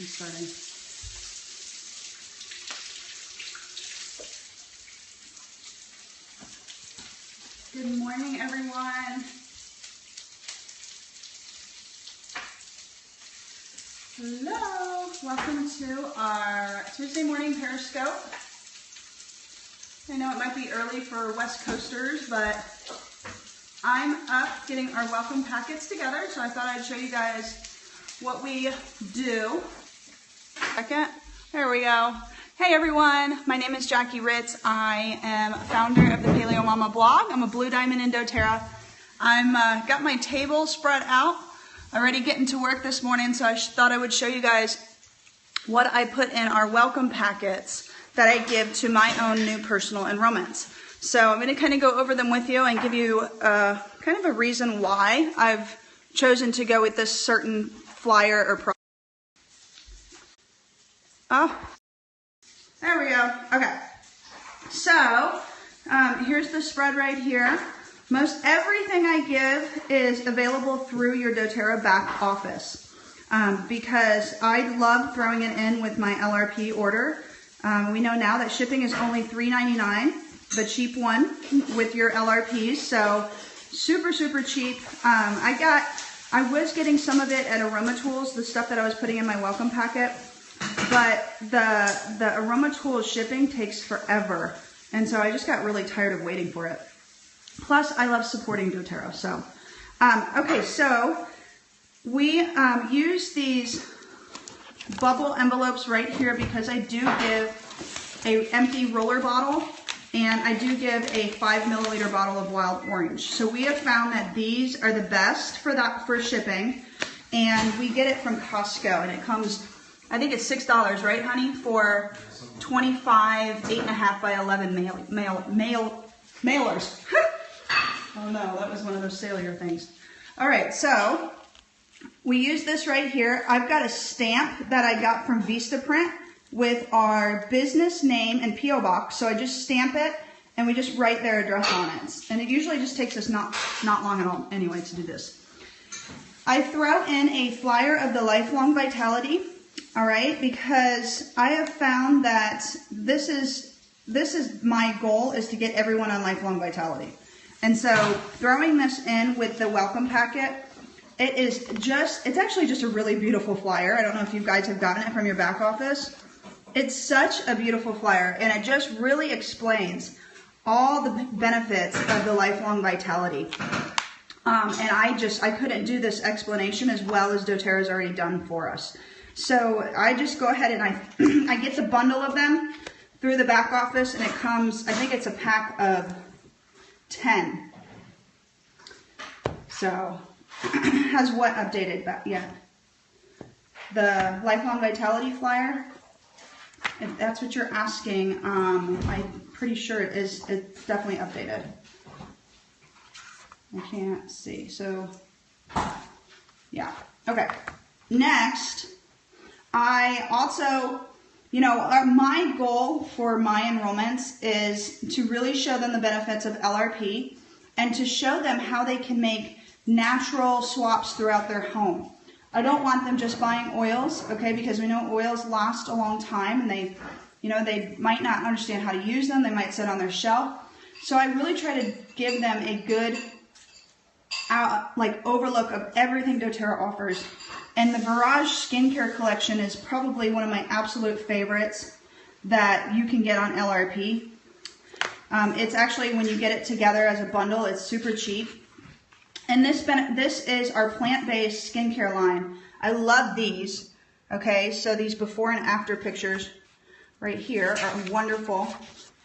just starting. Good morning, everyone. Hello, welcome to our Tuesday morning Periscope. I know it might be early for West Coasters, but I'm up getting our welcome packets together, so I thought I'd show you guys what we do. Second, there we go. Hey everyone, my name is Jackie Ritz. I am founder of the Paleo Mama blog. I'm a Blue Diamond in doTERRA. I'm got my table spread out, already getting to work this morning, so I thought I would show you guys what I put in our welcome packets that I give to my own new personal enrollments. So I'm going to kind of go over them with you and give you kind of a reason why I've chosen to go with this certain flyer or product. Oh, there we go. Okay, so here's the spread right here. Most everything I give is available through your doTERRA back office because I love throwing it in with my LRP order. We know now that shipping is only $3.99. The cheap one with your LRPs, so super, super cheap. I was getting some of it at Aroma Tools, the stuff that I was putting in my welcome packet, but the Aroma Tools shipping takes forever, and so I just got really tired of waiting for it. Plus, I love supporting doTERRA, so. Okay, so we use these bubble envelopes right here because I do give an empty roller bottle, and I do give a 5 milliliter bottle of wild orange. So we have found that these are the best for shipping, and we get it from Costco, and it comes, I think it's $6, right, honey, for 25 8.5 by 11 mailers. Oh no, that was one of those sailor things. All right, so we use this right here. I've got a stamp that I got from Vistaprint with our business name and P.O. box. So I just stamp it and we just write their address on it. And it usually just takes us not long at all anyway to do this. I throw in a flyer of the Lifelong Vitality, all right, because I have found that this is my goal, is to get everyone on Lifelong Vitality. And so throwing this in with the welcome packet, it's actually just a really beautiful flyer. I don't know if you guys have gotten it from your back office. It's such a beautiful flyer, and it just really explains all the benefits of the Lifelong Vitality. And I couldn't do this explanation as well as doTERRA's already done for us. So I just go ahead and I get the bundle of them through the back office, and it comes, I think it's a pack of 10. So has what updated back yet? The Lifelong Vitality flyer. If that's what you're asking, I'm pretty sure it is. It's definitely updated. I can't see. So, yeah. Okay. Next, I also, my goal for my enrollments is to really show them the benefits of LRP and to show them how they can make natural swaps throughout their home. I don't want them just buying oils, okay, because we know oils last a long time, and they might not understand how to use them. They might sit on their shelf. So I really try to give them a good overlook of everything doTERRA offers. And the Barrage skincare collection is probably one of my absolute favorites that you can get on LRP. It's actually, when you get it together as a bundle, it's super cheap. And this is our plant-based skincare line. I love these. Okay, so these before and after pictures right here are wonderful.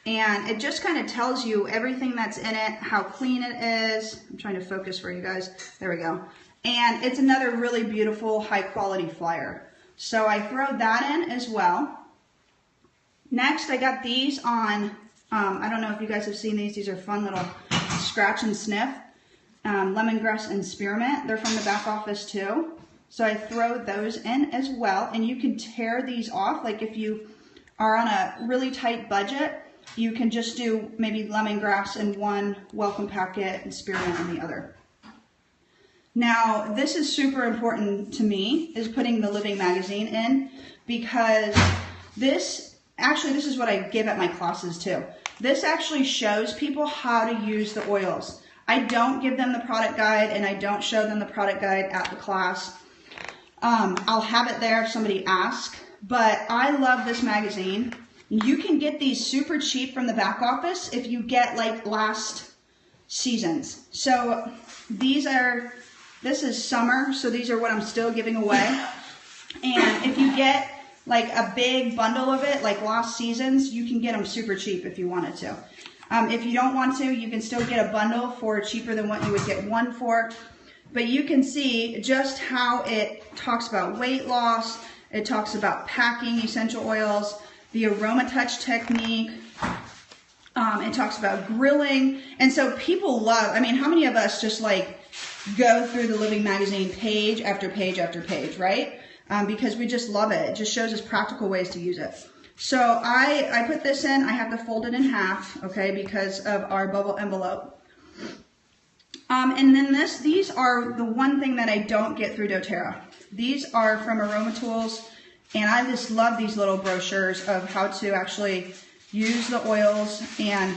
And it just kind of tells you everything that's in it, how clean it is. I'm trying to focus for you guys. There we go. And it's another really beautiful, high-quality flyer. So I throw that in as well. Next, I got these on, I don't know if you guys have seen these. These are fun little scratch and sniff. Lemongrass and spearmint. They're from the back office too. So I throw those in as well. And you can tear these off. Like if you are on a really tight budget, you can just do maybe lemongrass in one welcome packet and spearmint in the other. Now, this is super important to me, is putting the living magazine in, because this is what I give at my classes too. This actually shows people how to use the oils. I don't give them the product guide, and I don't show them the product guide at the class. I'll have it there if somebody asks, but I love this magazine. You can get these super cheap from the back office if you get like last season's. So this is summer, so these are what I'm still giving away. And if you get like a big bundle of it, like last season's, you can get them super cheap if you wanted to. If you don't want to, you can still get a bundle for cheaper than what you would get one for. But you can see just how it talks about weight loss. It talks about packing essential oils, the aroma touch technique. It talks about grilling. And so people love, I mean, how many of us just like go through the Living Magazine page after page after page, right? Because we just love it. It just shows us practical ways to use it. So I put this in. I have to fold it in half, okay, because of our bubble envelope. And then these are the one thing that I don't get through doTERRA. These are from Aroma Tools, and I just love these little brochures of how to actually use the oils. And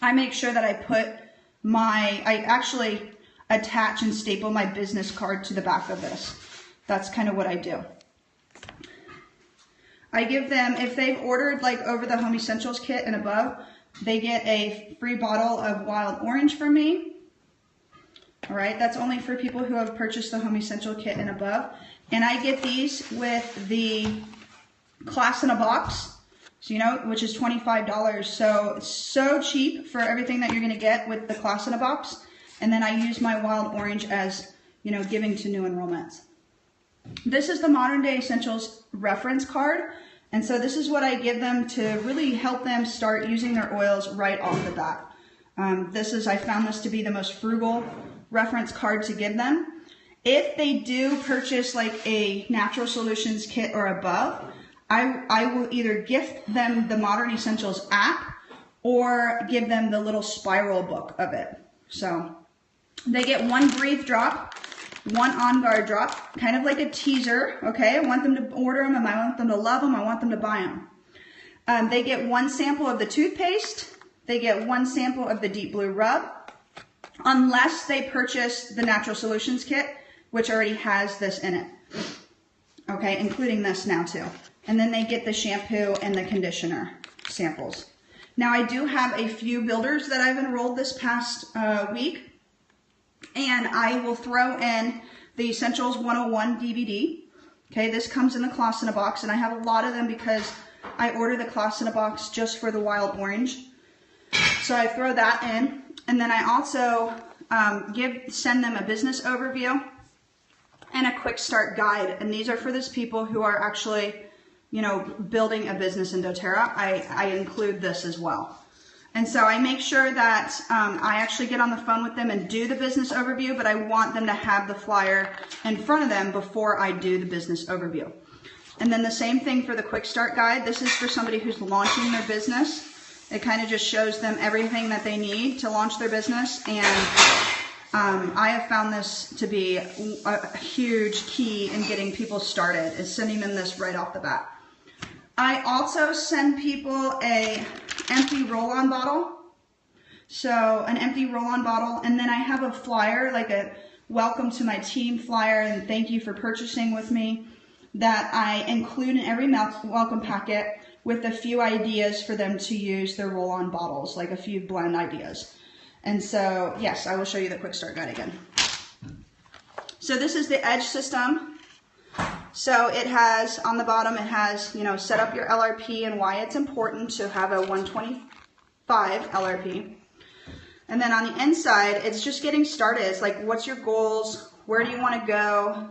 I make sure that I actually attach and staple my business card to the back of this. That's kind of what I do. I give them, if they've ordered like over the Home Essentials kit and above, they get a free bottle of wild orange from me. All right, that's only for people who have purchased the Home Essential kit and above. And I get these with the class in a box, so, you know, which is $25. So it's so cheap for everything that you're going to get with the class in a box. And then I use my wild orange as, you know, giving to new enrollments. This is the Modern Day Essentials reference card. And so this is what I give them to really help them start using their oils right off the bat. I found this to be the most frugal reference card to give them. If they do purchase like a Natural Solutions kit or above, I will either gift them the Modern Essentials app or give them the little spiral book of it. So they get one Breathe drop, one On Guard drop, kind of like a teaser, okay? I want them to order them, and I want them to love them, I want them to buy them. They get one sample of the toothpaste, they get one sample of the Deep Blue Rub, unless they purchase the Natural Solutions kit, which already has this in it, okay, including this now too. And then they get the shampoo and the conditioner samples. Now I do have a few builders that I've enrolled this past week, and I will throw in the Essentials 101 DVD. Okay, this comes in the class in a box, and I have a lot of them because I order the class in a box just for the wild orange. So I throw that in, and then I also send them a business overview and a quick start guide. And these are for those people who are actually, you know, building a business in doTERRA. I include this as well. And so I make sure that I actually get on the phone with them and do the business overview, but I want them to have the flyer in front of them before I do the business overview. And then the same thing for the quick start guide. This is for somebody who's launching their business. It kind of just shows them everything that they need to launch their business. And I have found this to be a huge key in getting people started, is sending them this right off the bat. I also send people a empty roll-on bottle. So an empty roll-on bottle, and then I have a flyer, like a welcome to my team flyer and thank you for purchasing with me, that I include in every welcome packet with a few ideas for them to use their roll-on bottles, like a few blend ideas. And so, yes, I will show you the quick start guide again. So this is the Edge system. So it has, on the bottom, it has, you know, set up your LRP and why it's important to have a 125 LRP. And then on the inside, it's just getting started. It's like, what's your goals? Where do you want to go?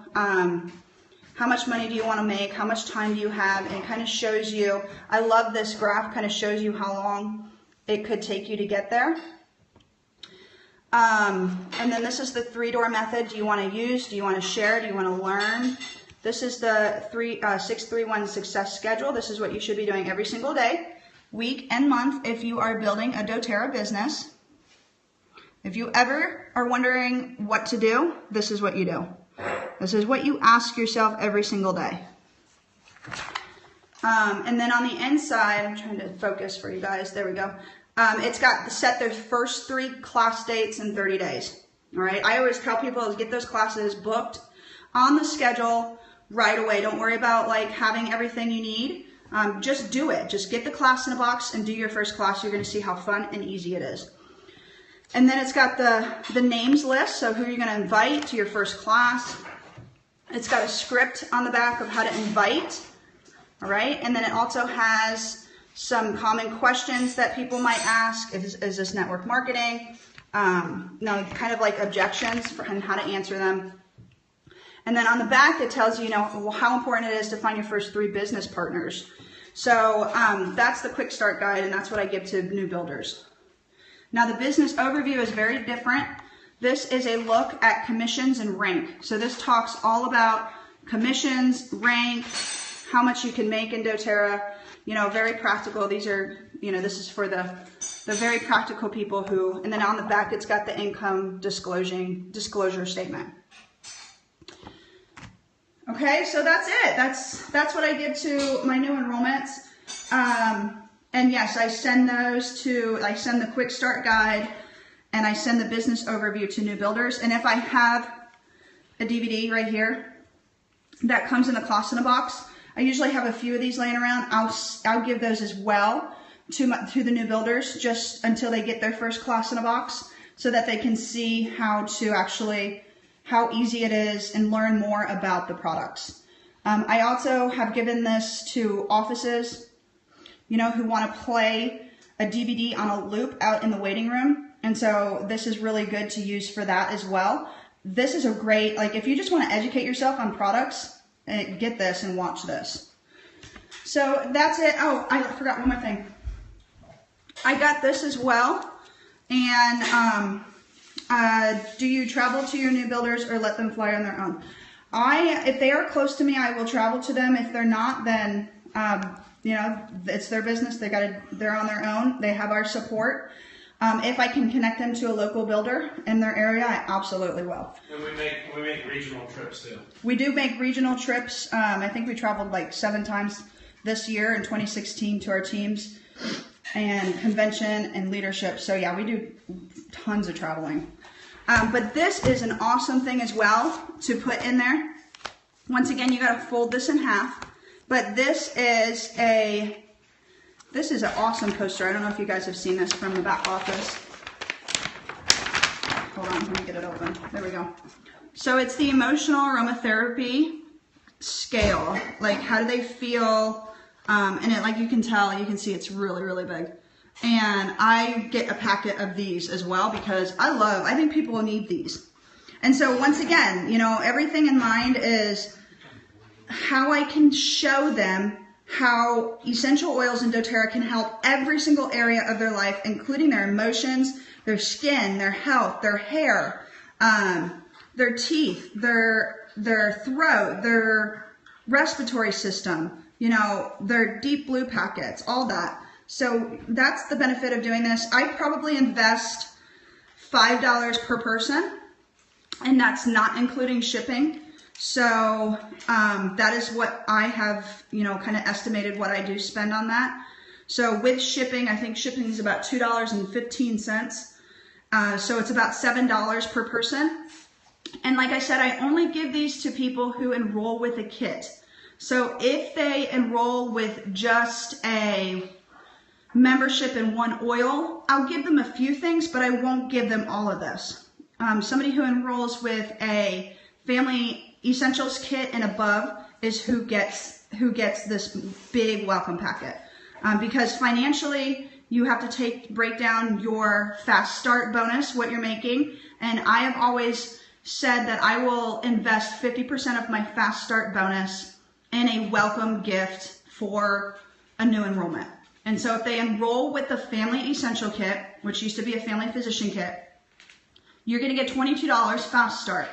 How much money do you want to make? How much time do you have? And it kind of shows you, I love this graph, kind of shows you how long it could take you to get there. And then this is the 3-door method. Do you want to use? Do you want to share? Do you want to learn? This is the 631 success schedule. This is what you should be doing every single day, week and month if you are building a doTERRA business. If you ever are wondering what to do, this is what you do. This is what you ask yourself every single day. And then on the inside, I'm trying to focus for you guys. There we go. It's got set their first 3 class dates in 30 days. All right. I always tell people to get those classes booked on the schedule right away. Don't worry about like having everything you need. Just do it. Just get the class in a box and do your first class. You're going to see how fun and easy it is. And then it's got the names list, so who you're going to invite to your first class. It's got a script on the back of how to invite. All right, and then it also has some common questions that people might ask. Is this network marketing? No, kind of like objections and how to answer them. And then on the back, it tells you, how important it is to find your first 3 business partners. So that's the quick start guide, and that's what I give to new builders. Now the business overview is very different. This is a look at commissions and rank. So this talks all about commissions, rank, how much you can make in doTERRA. Very practical. These are, this is for the very practical people who, and then on the back it's got the income disclosure statement. Okay, so that's it. That's what I give to my new enrollments. And yes, I send the quick start guide and I send the business overview to new builders. And if I have a DVD right here that comes in the class in a box, I usually have a few of these laying around. I'll give those as well to the new builders just until they get their first class in a box so that they can see how easy it is and learn more about the products. I also have given this to offices, who want to play a DVD on a loop out in the waiting room. And so this is really good to use for that as well. This is a great, if you just want to educate yourself on products, get this and watch this. So that's it. Oh, I forgot one more thing. I got this as well. And do you travel to your new builders or let them fly on their own? If they are close to me, I will travel to them. If they're not, then it's their business. They're on their own. They have our support. If I can connect them to a local builder in their area, I absolutely will. And we make regional trips too. We do make regional trips. I think we traveled like 7 times this year in 2016 to our teams and convention and leadership. So yeah, we do tons of traveling. But this is an awesome thing as well to put in there. Once again, you got to fold this in half. But this is an awesome poster. I don't know if you guys have seen this from the back office. Hold on, let me get it open. There we go. So it's the emotional aromatherapy scale. Like, how do they feel? And it, like you can tell, you can see it's really, really big. And I get a packet of these as well because I think people will need these. And so once again, everything in mind is how I can show them how essential oils in doTERRA can help every single area of their life, including their emotions, their skin, their health, their hair, their teeth, their throat, their respiratory system, their deep blue packets, all that. So that's the benefit of doing this. I probably invest $5 per person, and that's not including shipping. So that is what I have, kind of estimated what I do spend on that. So with shipping, I think shipping is about $2.15. So it's about $7 per person. And like I said, I only give these to people who enroll with a kit. So if they enroll with just a membership in one oil, I'll give them a few things, but I won't give them all of this. Somebody who enrolls with a family essentials kit and above is who gets this big welcome packet. Because financially, you have to break down your fast start bonus, what you're making. And I have always said that I will invest 50% of my fast start bonus in a welcome gift for a new enrollment. And so if they enroll with the family essential kit, which used to be a family physician kit, you're going to get $22 fast start.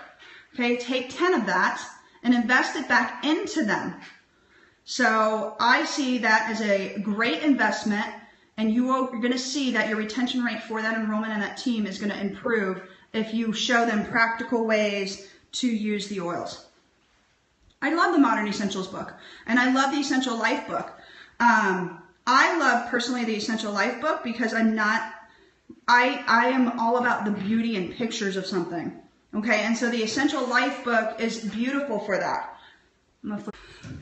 Okay, take 10 of that and invest it back into them. So I see that as a great investment And you're going to see that your retention rate for that enrollment and that team is going to improve if you show them practical ways to use the oils. I love the Modern Essentials book, and I love the Essential Life book. I love personally the Essential Life book because I am all about the beauty and pictures of something. Okay, and so the Essential Life book is beautiful for that.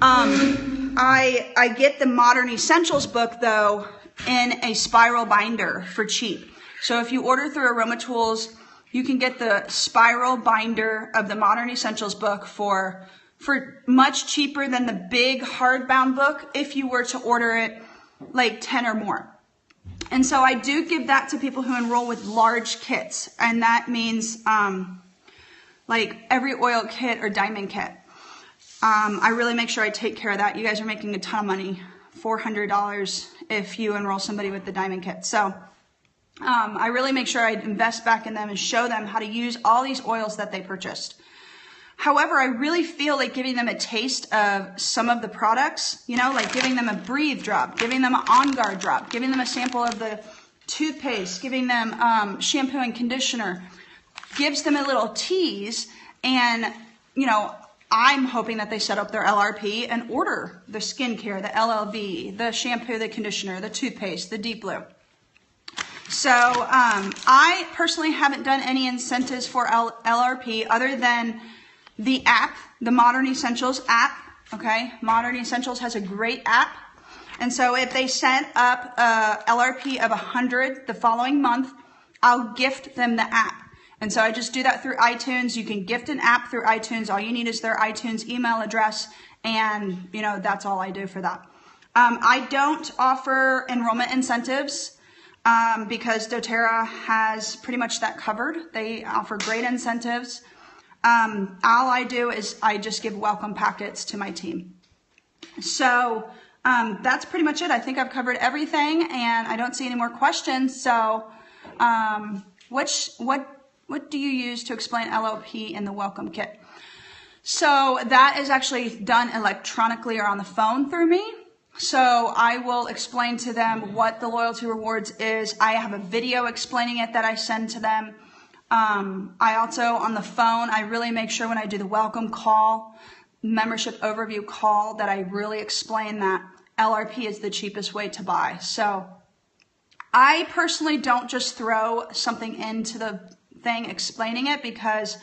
I get the Modern Essentials book though in a spiral binder for cheap. So if you order through Aroma Tools, you can get the spiral binder of the Modern Essentials book for much cheaper than the big hardbound book if you were to order it like 10 or more. And so I do give that to people who enroll with large kits, and that means like every oil kit or diamond kit. I really make sure I take care of that. You guys are making a ton of money, $400 if you enroll somebody with the diamond kit. So I really make sure I invest back in them and show them how to use all these oils that they purchased. However, I really feel like giving them a taste of some of the products, you know, like giving them a Breathe drop, giving them an On Guard drop, giving them a sample of the toothpaste, giving them shampoo and conditioner, gives them a little tease. And, you know, I'm hoping that they set up their LRP and order the skincare, the LLV, the shampoo, the conditioner, the toothpaste, the Deep Blue. So I personally haven't done any incentives for LRP other than the app, the Modern Essentials app, okay? Modern Essentials has a great app. And so if they set up a LRP of 100 the following month, I'll gift them the app. And so I just do that through iTunes. You can gift an app through iTunes. All you need is their iTunes email address. And, you know, that's all I do for that. I don't offer enrollment incentives because doTERRA has pretty much that covered. They offer great incentives. All I do is I just give welcome packets to my team. So that's pretty much it. I think I've covered everything, and I don't see any more questions. So what do you use to explain LLP in the welcome kit? So that is actually done electronically or on the phone through me. So I will explain to them what the loyalty rewards is. I have a video explaining it that I send to them. I also, on the phone, I really make sure when I do the welcome call, membership overview call, that I really explain that LRP is the cheapest way to buy. So I personally don't just throw something into the thing explaining it because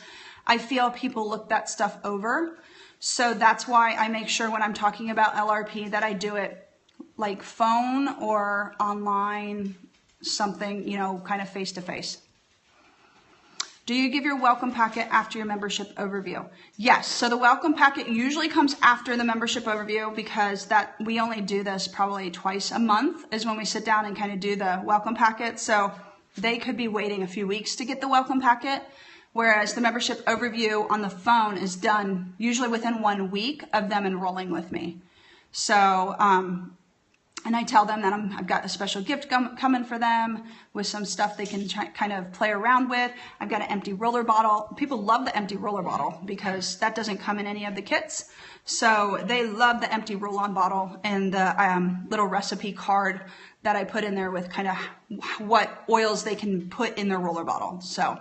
I feel people look that stuff over. So that's why I make sure when I'm talking about LRP that I do it like phone or online, something, you know, kind of face to face. Do you give your welcome packet after your membership overview? Yes. So the welcome packet usually comes after the membership overview because that we only do this probably twice a month is when we sit down and kind of do the welcome packet. So they could be waiting a few weeks to get the welcome packet, whereas the membership overview on the phone is done usually within 1 week of them enrolling with me. So, and I tell them that I've got a special gift coming for them with some stuff they can kind of play around with. I've got an empty roller bottle. People love the empty roller bottle because that doesn't come in any of the kits. So they love the empty roll-on bottle and the little recipe card that I put in there with kind of what oils they can put in their roller bottle. So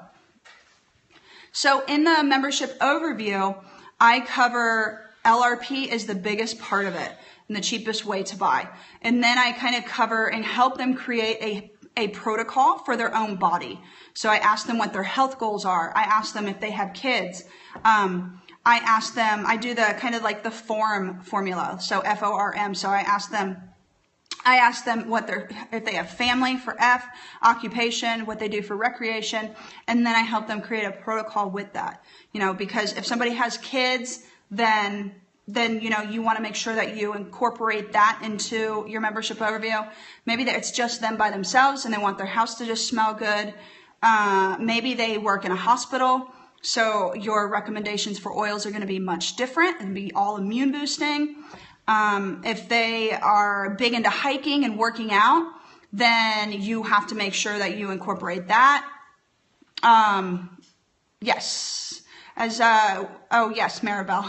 in the membership overview, I cover LRP is the biggest part of it and the cheapest way to buy. And then I kind of cover and help them create a protocol for their own body. So I ask them what their health goals are. I ask them if they have kids. I ask them, I do the kind of like the FORM formula. So FORM. So I ask them what if they have family for F, occupation, what they do for recreation, and then I help them create a protocol with that. You know, because if somebody has kids, then you know, you want to make sure that you incorporate that into your membership overview. Maybe that it's just them by themselves and they want their house to just smell good. Maybe they work in a hospital, so your recommendations for oils are going to be much different and be all immune boosting. If they are big into hiking and working out, then you have to make sure that you incorporate that. Yes. Oh yes, Maribel.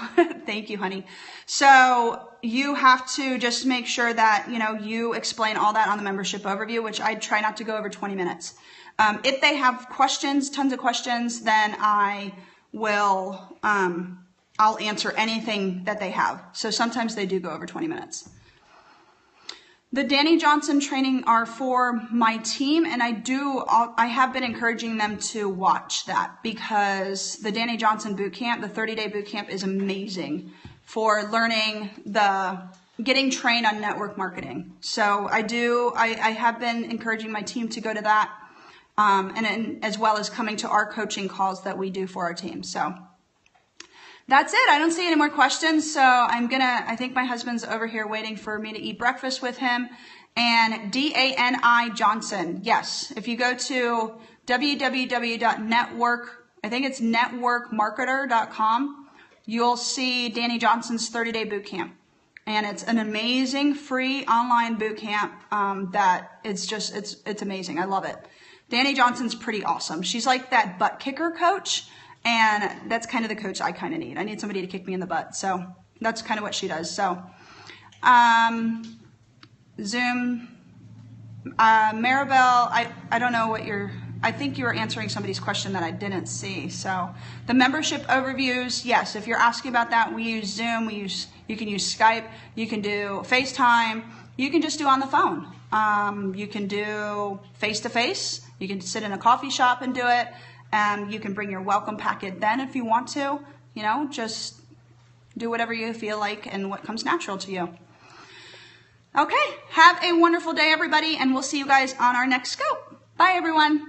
Thank you, honey. So you have to just make sure that, you know, you explain all that on the membership overview, which I try not to go over 20 minutes. If they have questions, tons of questions, then I will, I'll answer anything that they have. So sometimes they do go over 20 minutes. The Danny Johnson training are for my team, and I have been encouraging them to watch that, because the Danny Johnson boot camp, the 30-day boot camp, is amazing for learning getting trained on network marketing. So I have been encouraging my team to go to that, and as well as coming to our coaching calls that we do for our team. So that's it. I don't see any more questions. So I think my husband's over here waiting for me to eat breakfast with him. And DANI Johnson. Yes. If you go to networkmarketer.com, you'll see Danny Johnson's 30-day boot camp. And it's an amazing free online boot camp that it's amazing. I love it. Danny Johnson's pretty awesome. She's like that butt kicker coach. And that's kind of the coach I kind of need. I need somebody to kick me in the butt. So that's kind of what she does. So Zoom, Maribel, I don't know what I think you were answering somebody's question that I didn't see. So the membership overviews, yes, if you're asking about that, we use Zoom, you can use Skype, you can do FaceTime, you can just do on the phone. You can do face-to-face, you can sit in a coffee shop and do it. You can bring your welcome packet then if you want to, you know, just do whatever you feel like and what comes natural to you. Okay, have a wonderful day, everybody, and we'll see you guys on our next scope. Bye, everyone.